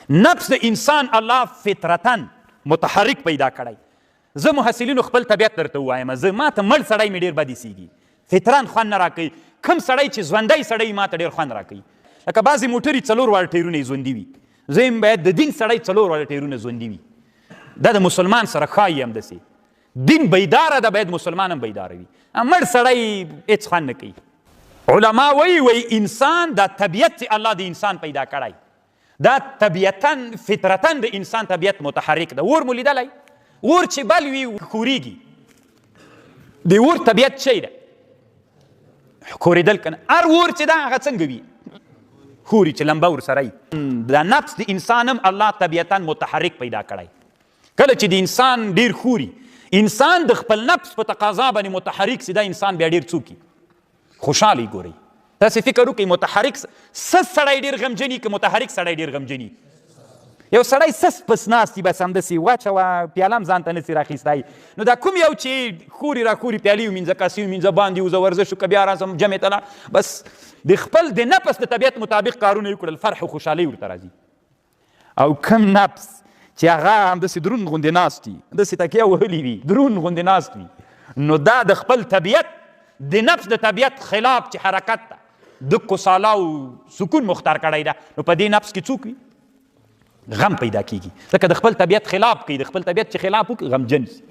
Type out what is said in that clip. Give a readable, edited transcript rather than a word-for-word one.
نفس د انسان الله فطرتن متحرک پیدا کړی. زه محصلینو خپل طبیعت درته ووایم، زه ماته مړ سړی مې ډېر بد ایسېږي، فطرن خوند نه راکوي. کوم سړی چې ژوندی سړی ماته ډېر خوند راکوي. لکه بعضې موټرې 4 واړه ټایرونه یې ژوندي وي، زه یم باید د دین سړی 4 واړه ټایرونه ژوندي وي. دا د مسلمان سره ښایي همداسې دین بیداره ده، باید مسلمان هم بیداره وي. مړ سړی هېڅ خوند نه کوي. علما وایي انسان دا طبیعت چې الله د انسان پیدا کړی، دا طبیعتن فطرتن د انسان طبیعت متحرک ده. اور مو لیدلی؟ اور چې بل وي ښورېږي. د اور طبیعت شی ده ښورېدل که نه. هر اور چې ده هغه څنګه وي؟ ښوري چې لمبه ورسره وي. دا نفس د انسان هم الله طبیعتن متحرک پیدا کړی. کله چې د انسان ډېر ښوري، انسان د خپل نفس په تقاضا باندې متحرک سي، دا انسان بیا ډېر څوک خوشحاله ګورئ. تاسې فکر وکړئ متحرک سس سړی ډېر غمجن وي که متحرک سړی ډېر غمجن وي؟ یو سړی سس پس ناست وي بس همداسې واچوه پیاله هم ځان ته نسي راخیستی. نو دا کوم یو چې ښوري راښوري پیالې ومینځه کاسې ومینځه باندې وځه ورزش وکړه بیا راځم جمعې ته لاړ، بس د خپل د نفس د طبیعت مطابق کارونه یې وکړل، فرح او خوشحالۍ ورته راځي. او کم نفس چې هغه همداسې دروند غوندې ناست وي، همداسې تکیه وهلي وي، دروند غوندې ناست وي، نو دا د خپل طبیعت د نفس د طبیعت خلاف چې حرکت ده د کساله او سکون مختار کړی ده، نو په دې نفس کې څوک وي؟ غم پیدا کیږي. ځکه د خپل طبیعت خلاف کوي، د خپل طبیعت چې خلاف وکړي غمجن شي.